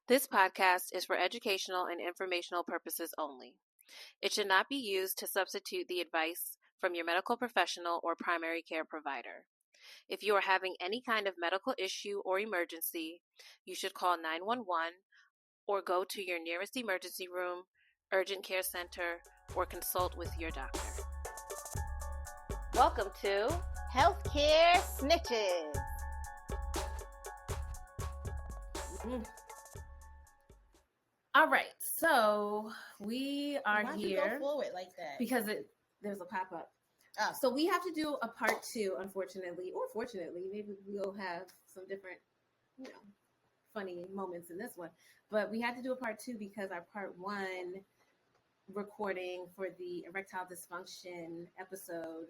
This podcast is for educational and informational purposes only. It should not be used to substitute the advice from your medical professional or primary care provider. If you are having any kind of medical issue or emergency, you should call 911 or go to your nearest emergency room, urgent care center, or consult with your doctor. Welcome to Healthcare Snitches. All right, so we are Why'd here. You go forward like that? Because there's a pop-up. Oh. So we have to do a part 2, unfortunately, or fortunately. Maybe we'll have some different, funny moments in this one. But we had to do a part 2 because our part 1 recording for the Erectile Dysfunction episode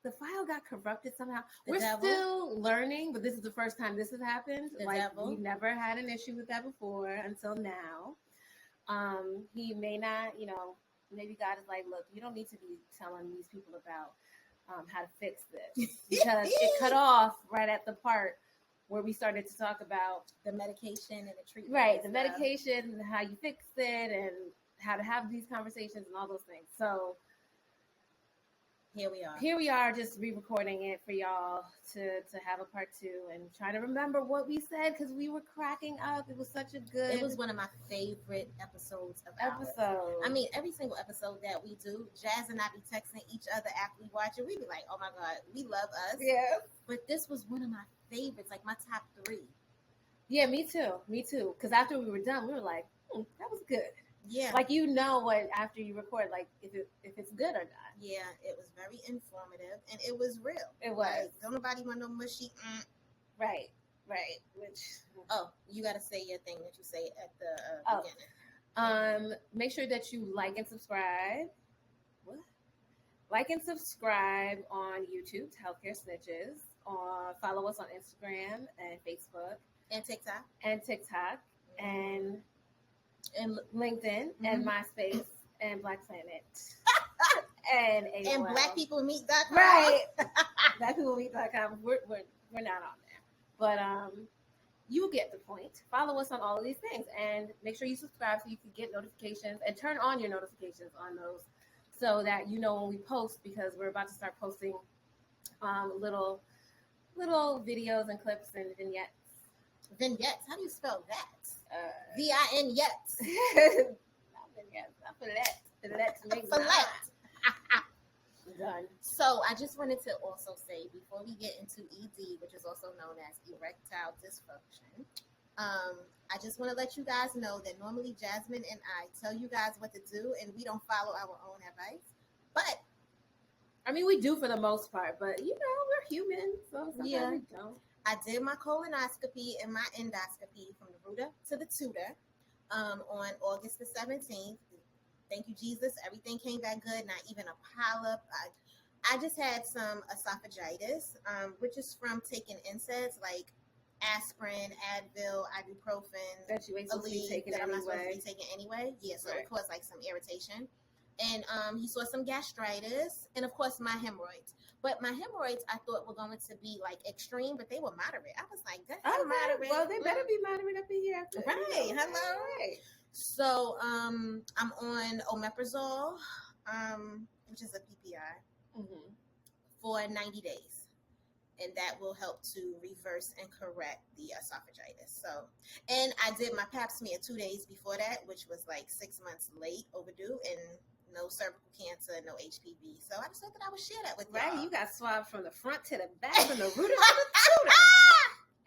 the file got corrupted somehow. We're still learning, but this is the first time this has happened. We've never had an issue with that before until now. He may not, maybe God is like, look, you don't need to be telling these people about how to fix this because it cut off right at the part where we started to talk about the medication and the treatment. Right, the medication and how you fix it and how to have these conversations and all those things. So Here we are, just re-recording it for y'all to have a part 2 and try to remember what we said because we were cracking up. It was such a good. It was one of my favorite episodes of ours. I mean, every single episode that we do, Jazz and I be texting each other after we watch it. We be like, "Oh my God, we love us." Yeah. But this was one of my favorites, like my top 3. Yeah, me too. Because after we were done, we were like, "That was good." Yeah, like what after you record, like if it's good or not. Yeah, it was very informative and it was real. It was. Like, don't nobody want no mushy. Right. You got to say your thing that you say at the beginning. Make sure that you like and subscribe. What? Like and subscribe on YouTube to Healthcare Snitches. Follow us on Instagram and Facebook and TikTok and LinkedIn and MySpace and Black Planet and BlackPeopleMeet.com. Right, BlackPeopleMeet.com. We're not on there, but you get the point. Follow us on all of these things and make sure you subscribe so you can get notifications and turn on your notifications on those so that you know when we post because we're about to start posting little videos and clips and vignettes. Vignettes? How do you spell that? V-I-N-yets. Not vignettes. Not for that. Done. So I just wanted to also say before we get into ED, which is also known as erectile dysfunction, I just want to let you guys know that normally Jasmine and I tell you guys what to do and we don't follow our own advice. But I mean, we do for the most part, but we're human, so sometimes we don't. I did my colonoscopy and my endoscopy from the rooter to the tutor on August the 17th. Thank you, Jesus. Everything came back good, not even a polyp. I just had some esophagitis, which is from taking NSAIDs like aspirin, Advil, ibuprofen. That you ain't supposed to be taking anyway. I'm not supposed to be taking anyway. Yeah, so It caused like some irritation. And he saw some gastritis and, of course, my hemorrhoids. But my hemorrhoids, I thought were going to be, like, extreme, but they were moderate. I was like, that's moderate. Well, they better be moderate up in here. Right. Hello. Right. So I'm on omeprazole, which is a PPI, for 90 days. And that will help to reverse and correct the esophagitis. So, and I did my pap smear 2 days before that, which was like 6 months late overdue, and no cervical cancer, no HPV. So I just thought that I would share that with you. Right, you got swabbed from the front to the back, from the rooter to the tutor.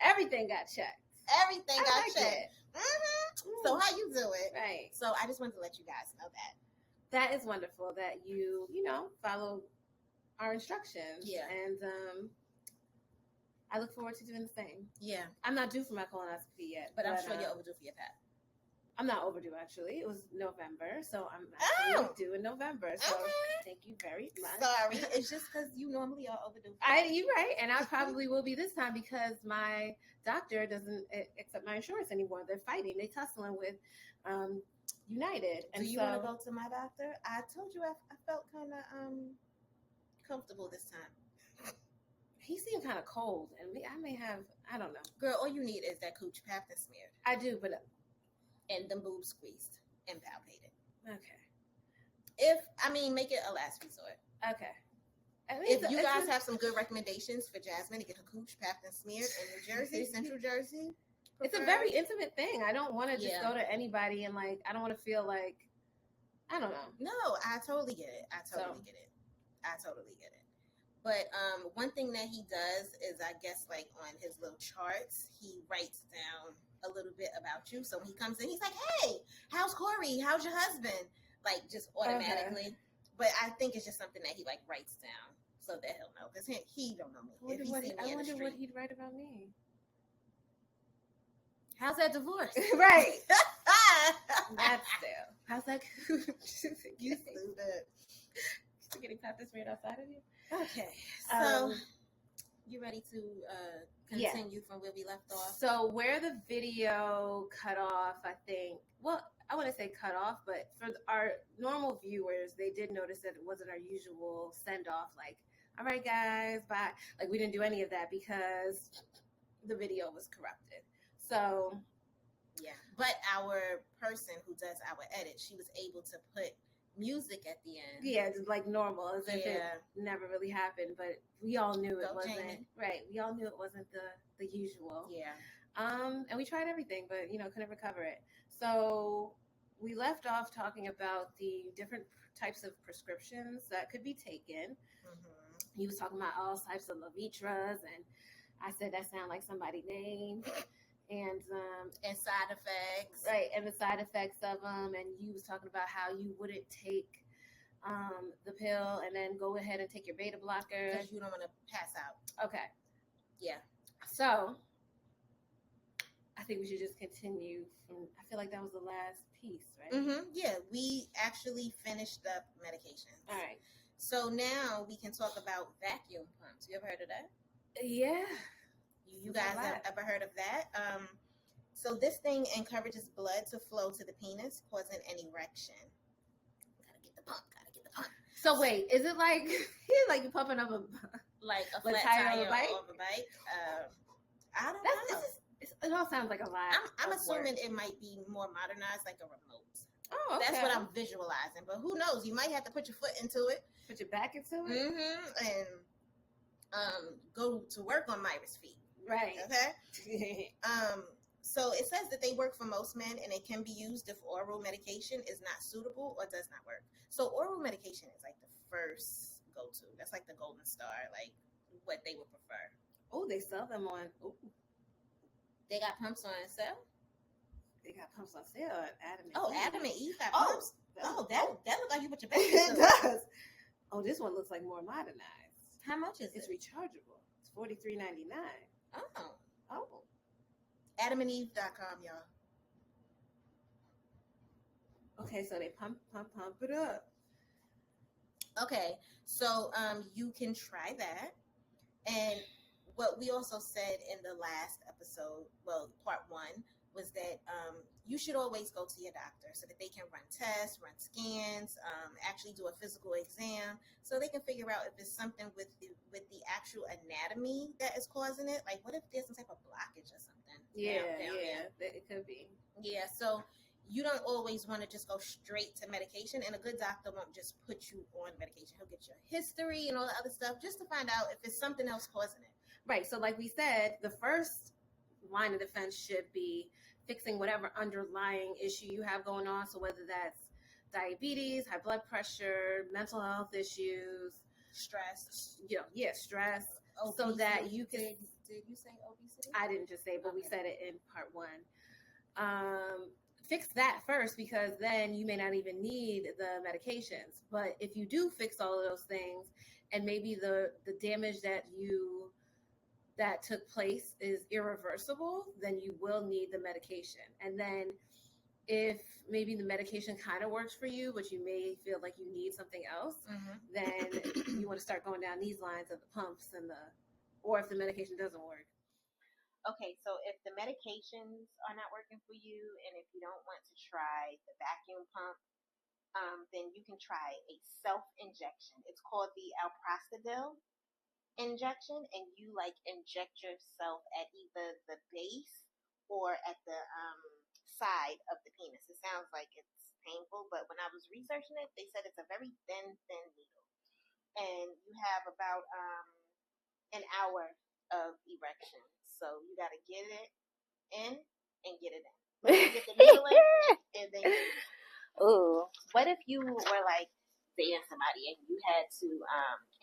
Everything got checked. Everything got checked. So how you do it? Right. So I just wanted to let you guys know that. That is wonderful that you follow our instructions. Yeah. And I look forward to doing the same. Yeah. I'm not due for my colonoscopy yet. But I'm sure you're overdue for your pap. I'm not overdue, actually. It was November, so I'm actually due in November. So thank you very much. Sorry. It's just because you normally are overdue. You're right. And I probably will be this time because my doctor doesn't accept my insurance anymore. They're fighting. They're tussling with United. And do you want to go to my doctor? I told you I felt kind of comfortable this time. he seemed kind of cold, and I may have, I don't know. Girl, all you need is that cooch papped and smeared. I do, but and the boobs squeezed and palpated. Okay. Make it a last resort. Okay. If you guys have some good recommendations for Jasmine to get her cooch papped and smeared in New Jersey, Central Jersey, it's a very intimate thing. I don't want to just go to anybody and like, I don't want to feel like, I don't know. No, I totally get it. I totally get it. But one thing that he does is, I guess, like on his little charts, he writes down a little bit about you. So when he comes in, he's like, "Hey, how's Corey? How's your husband?" Like just automatically. Okay. But I think it's just something that he like writes down so that he'll know, because he don't know me. I wonder what he'd write about me. How's that divorce? Right. That's still. How's that? You stupid. Getting papped and smeared outside of you. Okay. So you ready to continue from where we left off? So where the video cut off, I think. Well, I wouldn't say cut off, but for our normal viewers, they did notice that it wasn't our usual send off. Like, all right, guys, bye. Like, we didn't do any of that because the video was corrupted. So, yeah. But our person who does our edit, she was able to put music at the end. Yeah, just like normal, as if it never really happened. But we all knew it wasn't. Jamie. Right. We all knew it wasn't the usual. Yeah. And we tried everything, but couldn't recover it. So we left off talking about the different types of prescriptions that could be taken. Mm-hmm. He was talking about all types of Levitras, and I said that sounded like somebody's name. And side effects. Right, and the side effects of them. And you was talking about how you wouldn't take the pill and then go ahead and take your beta blocker. Because you don't want to pass out. Okay. Yeah. So, I think we should just continue from, I feel like that was the last piece, right? Mm-hmm. Yeah, we actually finished up medications. All right. So now we can talk about vacuum pumps. You ever heard of that? Yeah. You guys have ever heard of that? So this thing encourages blood to flow to the penis, causing an erection. Gotta get the pump. So wait, is it like like you pumping up a flat tire on a bike? I don't know. It all sounds like a lot. I'm assuming it might be more modernized, like a remote. Oh, okay. That's what I'm visualizing. But who knows? You might have to put your foot into it. Put your back into it? Mm-hmm. And go to work on Myra's feet. Right. Okay. So it says that they work for most men, and it can be used if oral medication is not suitable or does not work. So oral medication is like the first go-to. That's like the golden star, like what they would prefer. Oh, they sell them on. Ooh. They got pumps on sale. They got pumps on sale at Adam and Eve. Oh, Adam and Eve got pumps. That looks like you put your back into it. It does. Oh, this one looks like more modernized. How much is it? It's rechargeable. It's $43.99. Oh. AdamandEve.com, y'all. Okay, so they pump it up. Okay, so you can try that. And what we also said in the last episode, well, part 1, was that you should always go to your doctor so that they can run tests, run scans, actually do a physical exam, so they can figure out if it's something with the actual anatomy that is causing it. Like, what if there's some type of blockage or something? Yeah, it could be. Yeah, so you don't always want to just go straight to medication, and a good doctor won't just put you on medication. He'll get your history and all the other stuff just to find out if it's something else causing it. Right. So like we said, the first line of defense should be fixing whatever underlying issue you have going on. So whether that's diabetes, high blood pressure, mental health issues, stress, stress, obesity. So that you can. Did you say obesity? I didn't just say, but we said it in part 1. Fix that first, because then you may not even need the medications. But if you do fix all of those things, and maybe the damage that took place is irreversible, then you will need the medication. And then if maybe the medication kind of works for you, but you may feel like you need something else, then you want to start going down these lines of the pumps or if the medication doesn't work. Okay, so if the medications are not working for you, and if you don't want to try the vacuum pump, then you can try a self-injection. It's called the Alprostadil. injection, and you like inject yourself at either the base or at the side of the penis. It sounds like it's painful, but when I was researching it, they said it's a very thin needle, and you have about an hour of erection. So you got to get it in and get it in. Get the needle in, and then ooh. What if you were like dating somebody and you had to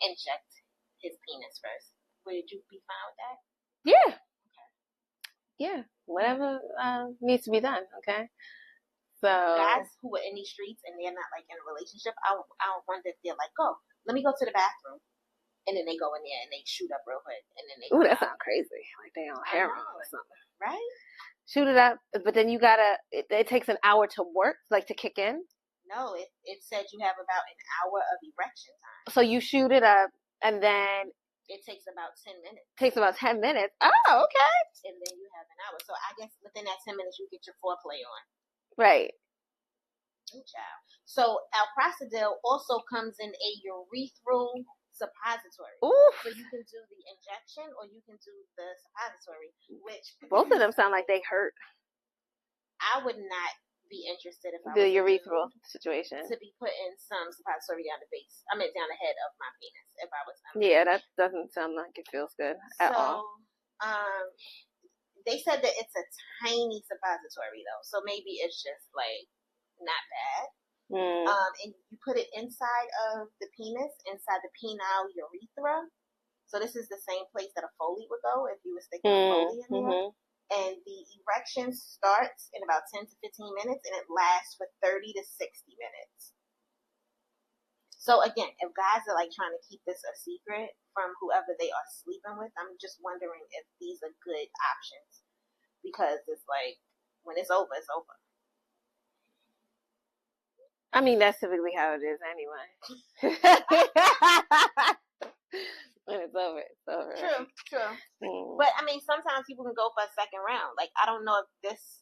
inject his penis first? Would you be fine with that? Yeah. Okay. Yeah. Whatever needs to be done. Okay. So guys who are in these streets and they're not like in a relationship, I wonder if they're like, oh, let me go to the bathroom, and then they go in there and they shoot up real quick, and then they. Ooh, that sounds crazy. Like they on heroin or something, right? Shoot it up, but then you gotta. It takes an hour to work, like to kick in. No, it said you have about an hour of erection time. So you shoot it up, and then it takes about 10 minutes. Takes about 10 minutes. Oh, okay. And then you have an hour. So I guess within that 10 minutes, you get your foreplay on. Right. Good child. So alprazolam also comes in a urethral suppository. Ooh. So you can do the injection or you can do the suppository, which both of them sound like they hurt. I would not be interested if I the was urethral situation to be putting some suppository down the base. I mean down the head of my penis if I was. Yeah, that doesn't sound like it feels good at all. They said that it's a tiny suppository though, so maybe it's just like not bad. And you put it inside of the penis, inside the penile urethra. So this is the same place that a Foley would go if you were sticking a Foley in there. And the erection starts in about 10 to 15 minutes, and it lasts for 30 to 60 minutes. So again, if guys are like trying to keep this a secret from whoever they are sleeping with, I'm just wondering if these are good options. Because it's like, when it's over, it's over. I mean, that's typically how it is anyway. When it's over, it's over. True. But, I mean, sometimes people can go for a second round. Like, I don't know if this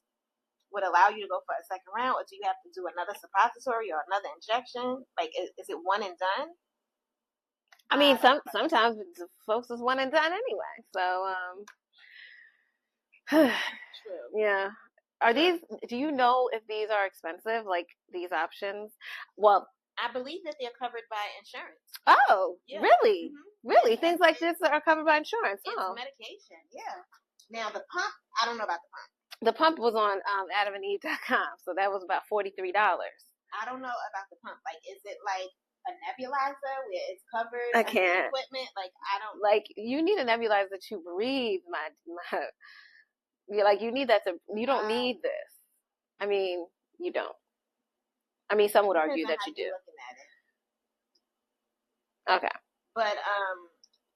would allow you to go for a second round, or do you have to do another suppository or another injection? Like, is it one and done? I mean, sometimes folks is one and done anyway. So, True. Yeah. Are these, do you know if these are expensive, like these options? Well, I believe that they're covered by insurance. Oh, yeah. Really? Mm-hmm. Really? Things like this are covered by insurance. It's medication, yeah. Now, the pump, I don't know about the pump. The pump was on adamandeve.com, so that was about $43. I don't know about the pump. Like, is it like a nebulizer where it's covered I can't. Equipment? Like, I don't. Like, you need a nebulizer to breathe, my you're like, you need that to, you don't need this. I mean, you don't. I mean, some would argue that you do. Okay. But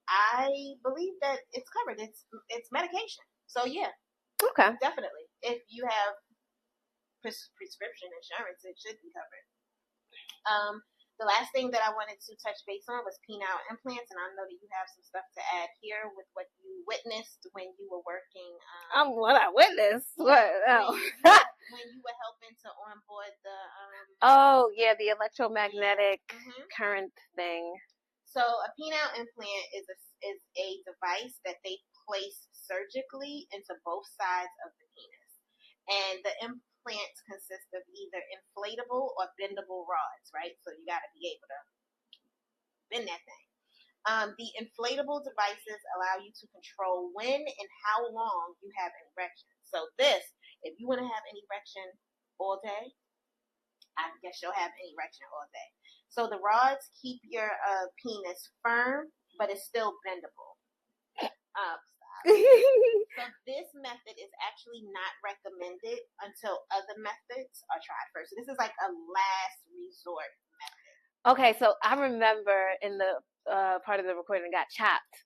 I believe that it's covered. It's medication. So yeah. Okay. Definitely. If you have prescription insurance, it should be covered. The last thing that I wanted to touch base on was penile implants, and I know that you have some stuff to add here with what you witnessed when you were working. What I witnessed? What? Oh. When you were helping to onboard the. Oh yeah, the electromagnetic current thing. So a penile implant is a device that they place surgically into both sides of the penis, and the implants consist of either inflatable or bendable rods, right? So you got to be able to bend that thing. The inflatable devices allow you to control when and how long you have an erection. So if you want to have an erection all day, I guess you'll have an erection all day. So the rods keep your penis firm, but it's still bendable. So this method is actually not recommended until other methods are tried first. So this is like a last resort method. Okay, so I remember in the part of the recording that got chopped.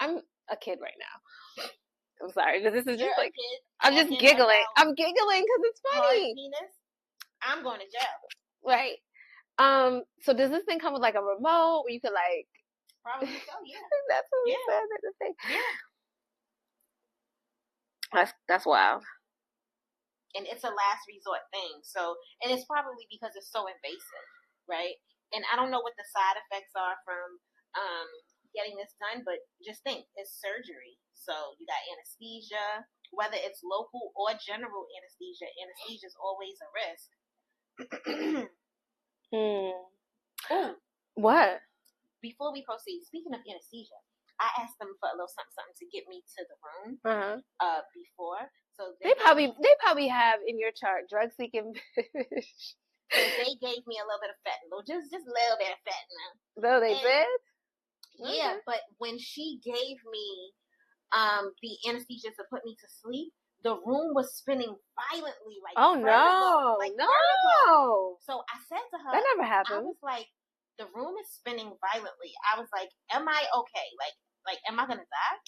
I'm a kid right now. I'm sorry, because this is just like I'm just giggling. I'm giggling because it's funny. Penis, I'm going to jail. Right. So does this thing come with like a remote where you could like? Probably so, yeah. That's what we said at the thing. Yeah. That's wild. And it's a last resort thing. So, and it's probably because it's so invasive, right? and I don't know what the side effects are from getting this done, but just think, it's surgery. So you got anesthesia, whether it's local or general anesthesia. Anesthesia is always a risk. Ooh. What? Before we proceed, speaking of anesthesia, I asked them for a little something to get me to the room. Before, so they probably have in your chart drug seeking. So they gave me a little bit of fentanyl, just a little bit of fentanyl. No, they did. Yeah, but when she gave me the anesthesia to put me to sleep, the room was spinning violently, like vertigo, vertigo. So I said to her, that never happened. I was like, the room is spinning violently. I was like, am I okay? Like, am I gonna die?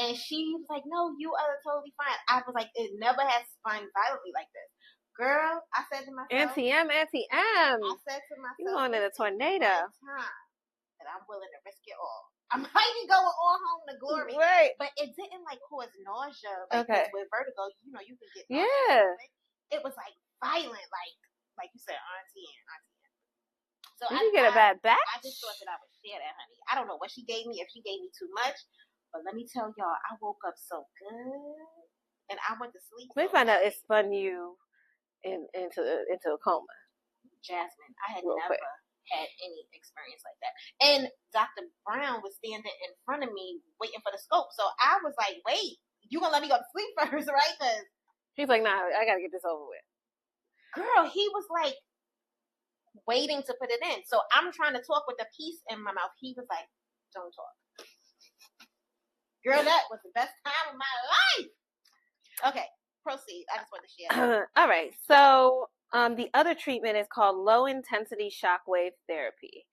And she was like, no, you are totally fine. I was like, it never has spun violently like this. Girl, I said to myself, Auntie M. I said to myself, you going in a tornado. And I'm willing to risk it all. I might be going all home to glory. Right. But it didn't cause nausea. With vertigo, you can get nausea. Yeah. It was violent, like you said, Auntie M. So you get a bad back? I just thought that I would share that, honey. I don't know what she gave me, if she gave me too much. But let me tell y'all, I woke up so good. And I went to sleep. They found out it spun you into a coma. Jasmine, I had never had any experience like that. And Dr. Brown was standing in front of me waiting for the scope. So I was like, wait, you gonna let me go to sleep first, right? Because he's like, nah, I gotta get this over with. Girl, he was waiting to put it in. So I'm trying to talk with a piece in my mouth. He was like, don't talk. Girl, that was the best time of my life. Okay, proceed. I just want to share. All right. So the other treatment is called low-intensity shockwave therapy.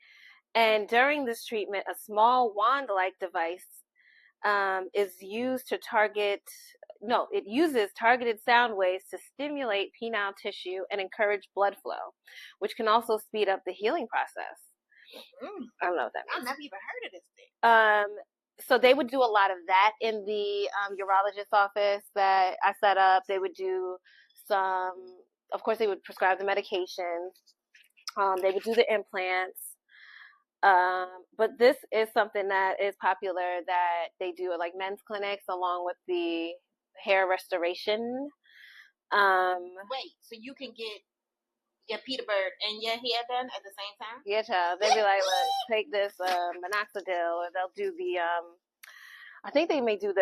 And during this treatment, a small wand-like device is used to it uses targeted sound waves to stimulate penile tissue and encourage blood flow, which can also speed up the healing process. I don't know what that means. I've never even heard of this thing. So they would do a lot of that in the urologist's office that I set up. They would do of course, they would prescribe the medications. They would do the implants. But this is something that is popular that they do at men's clinics along with the hair restoration. Wait, so you can get your Peterbird and your hair done at the same time? Yeah, child. They'd be like, look, take this minoxidil, or they'll do the I think they may do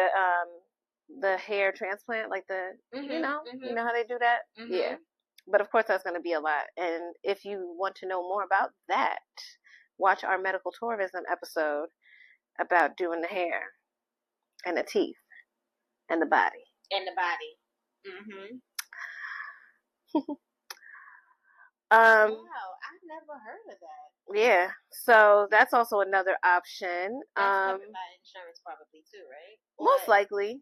the hair transplant, you know how they do that? Mm-hmm. Yeah. But of course that's gonna be a lot. And if you want to know more about that, watch our medical tourism episode about doing the hair and the teeth and the body. Mm-hmm. Wow, I've never heard of that. Yeah, so that's also another option. That's covered by insurance probably too, right? Most likely.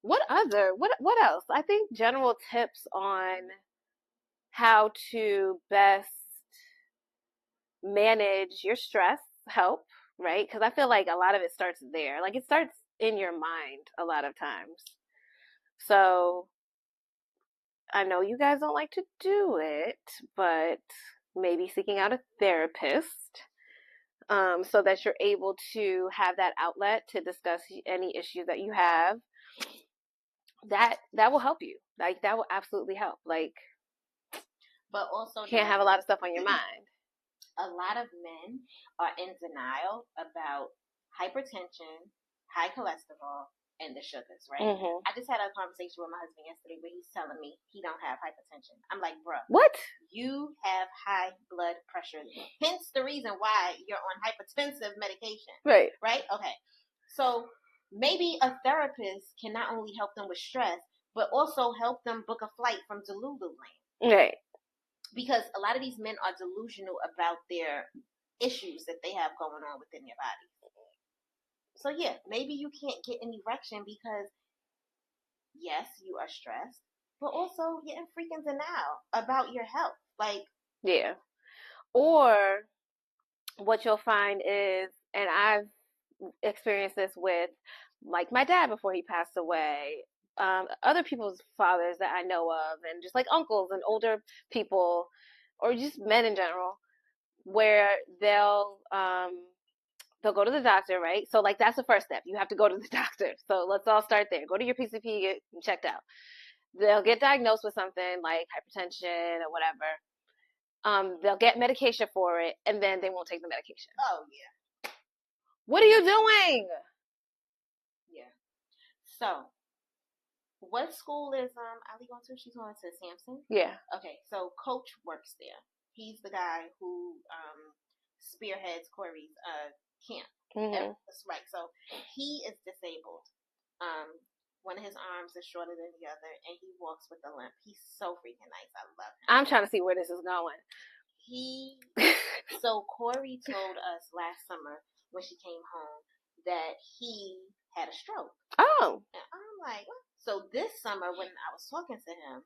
What else? I think general tips on how to best manage your stress help, right? Because I feel like a lot of it starts there. It starts in your mind a lot of times. So I know you guys don't like to do it, but maybe seeking out a therapist so that you're able to have that outlet to discuss any issues that you have. That will help you. That will absolutely help. But also can't have a lot of stuff on your mind. A lot of men are in denial about hypertension, high cholesterol, and the sugars, right? Mm-hmm. I just had a conversation with my husband yesterday where he's telling me he don't have hypertension. I'm like, bruh. What? You have high blood pressure. Hence the reason why you're on hypertensive medication. Right. Right? Okay. So maybe a therapist can not only help them with stress, but also help them book a flight from Delulu land. Right. Because a lot of these men are delusional about their issues that they have going on within their body. So yeah, maybe you can't get an erection because, yes, you are stressed, but also you're in freaking denial about your health. Yeah. Or what you'll find is, and I've experienced this with my dad before he passed away, other people's fathers that I know of, and just like uncles and older people, or just men in general, where they'll go to the doctor, right? So like that's the first step. You have to go to the doctor. So let's all start there. Go to your PCP, get checked out. They'll get diagnosed with something like hypertension or whatever. They'll get medication for it, and then they won't take the medication. Oh yeah. What are you doing? Yeah. So, what school is Ali going to? She's going to Samson. Yeah. Okay. So Coach works there. He's the guy who spearheads Corey's camp. Mm-hmm. That's right. So he is disabled. One of his arms is shorter than the other, and he walks with a limp. He's so freaking nice. I love him. I'm trying to see where this is going. So Corey told us last summer when she came home that he had a stroke. Oh. And I'm like, what? So this summer when I was talking to him,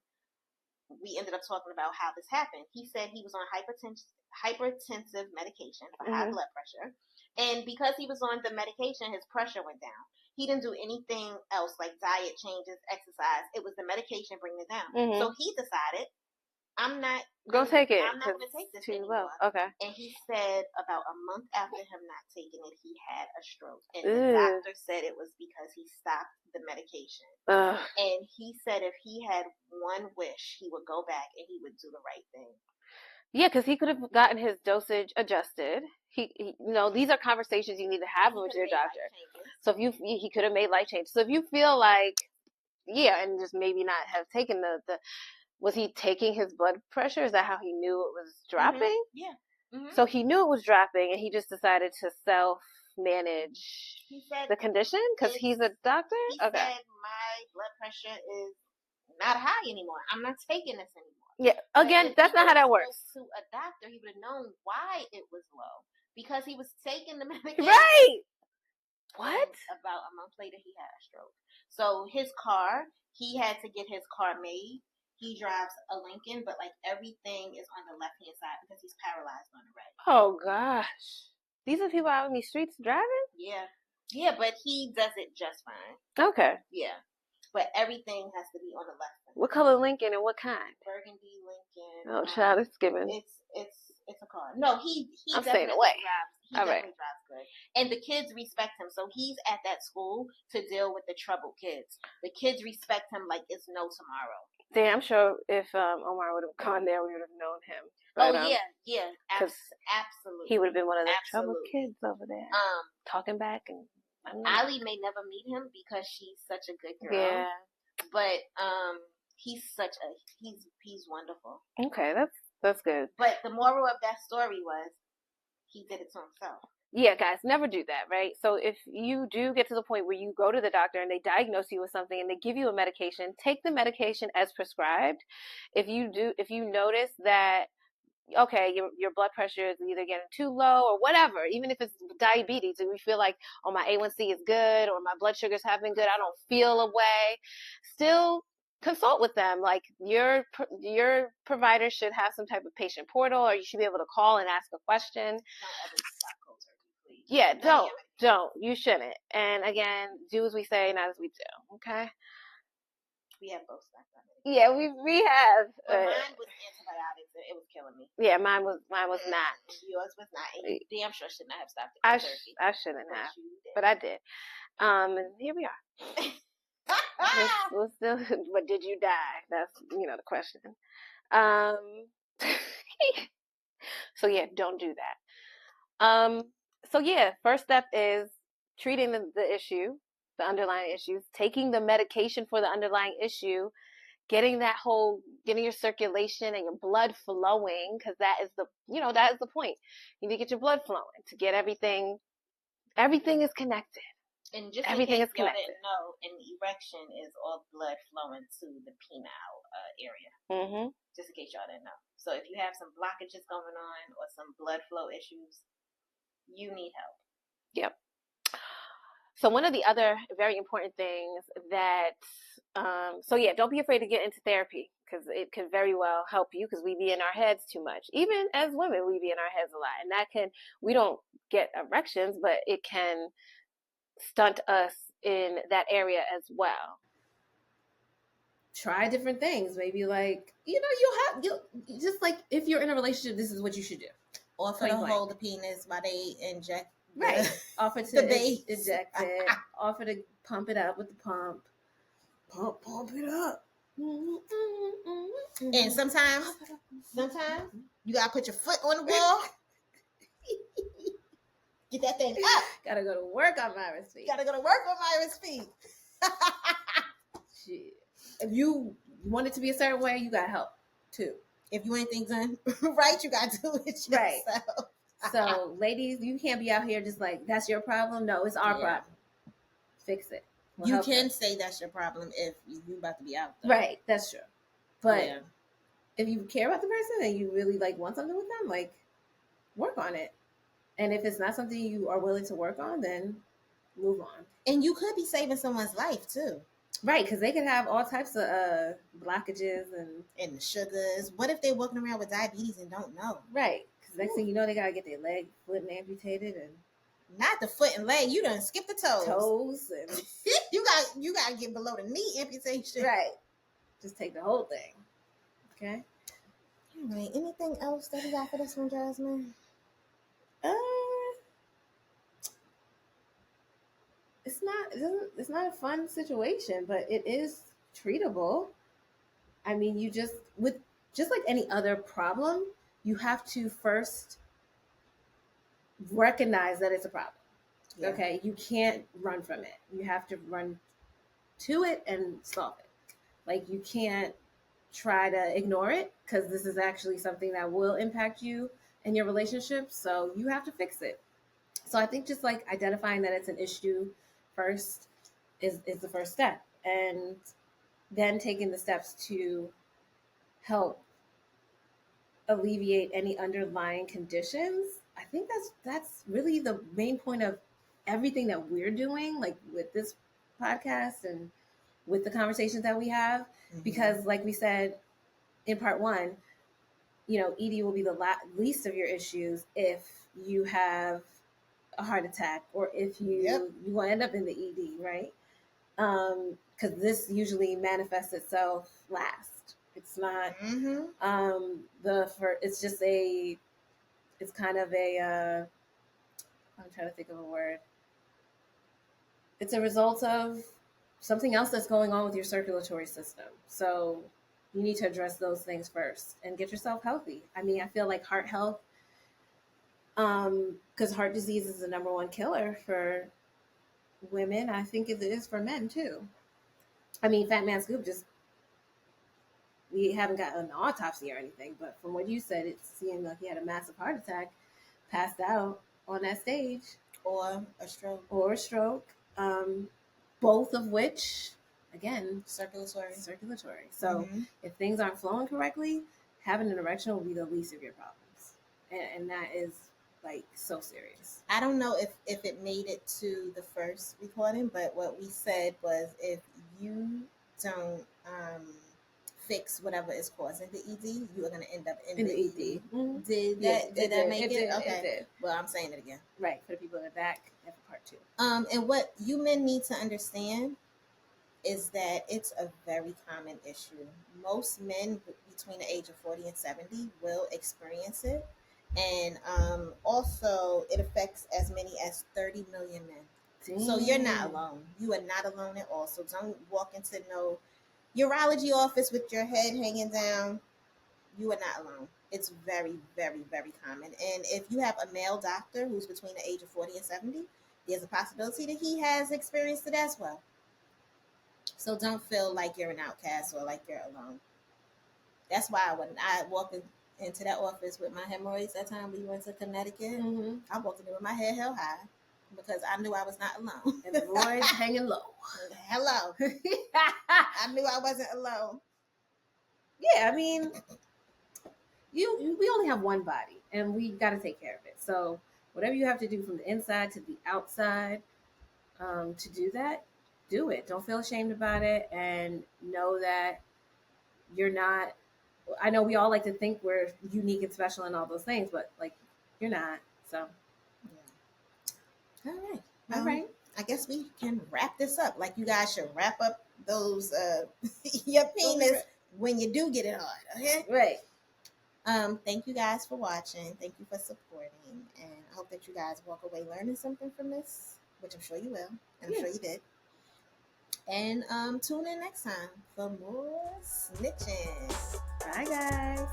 we ended up talking about how this happened. He said he was on hypertensive medication for high blood pressure. And because he was on the medication, his pressure went down. He didn't do anything else like diet changes, exercise. It was the medication bringing it down. Mm-hmm. So he decided, I'm not going to take this anymore. Low. Okay. And he said about a month after him not taking it, he had a stroke. And the doctor said it was because he stopped the medication. And he said if he had one wish, he would go back and he would do the right thing. Yeah, because he could have gotten his dosage adjusted. He these are conversations you need to have with your doctor. So if he could have made life changes. So if you feel like, and just maybe not have taken the was he taking his blood pressure? Is that how he knew it was dropping? Mm-hmm. Yeah. Mm-hmm. So he knew it was dropping, and he just decided to self-manage the condition because he's a doctor? He said, my blood pressure is not high anymore. I'm not taking this anymore. Yeah, again, that's not how that works. To a doctor, he would have known why it was low because he was taking the medication. Right. What? And about a month later, he had a stroke. So his car, he had to get his car made. He drives a Lincoln, but like everything is on the left-hand side because he's paralyzed on the right. Oh gosh, these are people out in these streets driving. Yeah, but he does it just fine. Okay. Yeah, but everything has to be on the left. What color Lincoln and what kind? Burgundy Lincoln. Oh, child, it's given. It's a car. No, he I'm staying away. He definitely drives good. And the kids respect him. So he's at that school to deal with the troubled kids. The kids respect him like it's no tomorrow. Damn, I'm sure if Omar would have gone there, we would have known him. But, yeah, absolutely. He would have been one of the troubled kids over there, talking back. And Ali may never meet him because she's such a good girl. Yeah, but he's wonderful. Okay, that's good. But the moral of that story was he did it to himself. Yeah, guys, never do that, right? So if you do get to the point where you go to the doctor and they diagnose you with something and they give you a medication, take the medication as prescribed. If you notice that, okay, your blood pressure is either getting too low or whatever, even if it's diabetes, and we feel like, oh, my A1C is good or my blood sugars have been good, I don't feel a way, still consult with them. Like your provider should have some type of patient portal, or you should be able to call and ask a question. Yeah, don't. You shouldn't. And again, do as we say, not as we do. Okay. We have both stuff. Yeah, we have. But mine was antibiotics. It was killing me. Yeah, mine was not. Yours was not. And you damn sure shouldn't have stopped it. I shouldn't have, but I did. And here we are. We're still, but did you die? That's the question. So yeah, don't do that. So yeah, first step is treating the issue, the underlying issues, taking the medication for the underlying issue, getting your circulation and your blood flowing, because that is the point. You need to get your blood flowing to get everything is connected. And just everything in case is connected. You didn't know, an erection is all blood flowing to the penile area. Mm-hmm. Just in case y'all didn't know. So if you have some blockages going on or some blood flow issues, you need help. Yep. So one of the other very important things that, don't be afraid to get into therapy, because it can very well help you, because we be in our heads too much. Even as women, we be in our heads a lot, and we don't get erections, but it can stunt us in that area as well. try different things. Maybe like, you just like, if you're in a relationship, this is what you should do. Offer to hold the penis while they inject. Right. Offer to inject it. Offer to pump it up with the pump. Pump it up. And sometimes you gotta put your foot on the wall. Get that thing up. Gotta go to work on Myra's feet. Shit. If you want it to be a certain way, you got help too. If you ain't things done right, you got to do it yourself. Right. So, ladies, you can't be out here just like, that's your problem. No, it's our problem. Fix it. You can say that's your problem if you about to be out there. Right. That's true. But if you care about the person and you really like want something with them, like, work on it. And if it's not something you are willing to work on, then move on. And you could be saving someone's life too. Right, because they could have all types of blockages and the sugars. What if they're walking around with diabetes and don't know? Right, because next thing you know, they gotta get their leg, foot, and amputated, and not the foot and leg. You done skip the toes. And you got to get below the knee amputation. Right, just take the whole thing. Okay. All right. Anything else that we got for this one, Jasmine? It's not a fun situation, but it is treatable. I mean, just like any other problem, you have to first recognize that it's a problem. Yeah. Okay, you can't run from it. You have to run to it and solve it. Like, you can't try to ignore it, because this is actually something that will impact you and your relationship. So you have to fix it. So I think just like identifying that it's an issue first is the first step, and then taking the steps to help alleviate any underlying conditions. I think that's really the main point of everything that we're doing, like with this podcast and with the conversations that we have, because like we said in part one, ED will be the least of your issues if you have a heart attack, or if you will end up in the ED, right? Because this usually manifests itself last. It's not it's just it's kind of a I'm trying to think of a word. It's a result of something else that's going on with your circulatory system. So you need to address those things first and get yourself healthy. I mean, I feel like heart health, because heart disease is the number one killer for women. I think it is for men too. I mean, Fat Man Scoop we haven't got an autopsy or anything, but from what you said, it seemed like he had a massive heart attack, passed out on that stage. Or a stroke. Both of which, again, circulatory. So if things aren't flowing correctly, having an erection will be the least of your problems. And that is like so serious. I don't know if it made it to the first recording, but what we said was, if you don't fix whatever is causing the ED, you are going to end up in the ED. Mm-hmm. Did that make it? Okay. It did. Well, I'm saying it again. Right, for the people in the back and for part two. And what you men need to understand is that it's a very common issue. Most men between the age of 40 and 70 will experience it. And also, it affects as many as 30 million men. Damn. So you're not alone. You are not alone at all. So don't walk into no urology office with your head hanging down. You are not alone. It's very, very, very common. And if you have a male doctor who's between the age of 40 and 70, there's a possibility that he has experienced it as well. So don't feel like you're an outcast or like you're alone. That's why when I walked into that office with my hemorrhoids that time we went to Connecticut, I walked in there with my head held high, because I knew I was not alone. And the roids hanging low. Hello. I knew I wasn't alone. Yeah, I mean, we only have one body, and we got to take care of it. So whatever you have to do from the inside to the outside to do that, do it. Don't feel ashamed about it, and know that you're not. I know we all like to think we're unique and special and all those things, but like, you're not. So. All right. I guess we can wrap this up. Like, you guys should wrap up those your penis when you do get it hard. Okay, right. Thank you guys for watching. Thank you for supporting, and I hope that you guys walk away learning something from this, which I'm sure you will, and I'm sure you did. And tune in next time for more snitching. Bye, guys.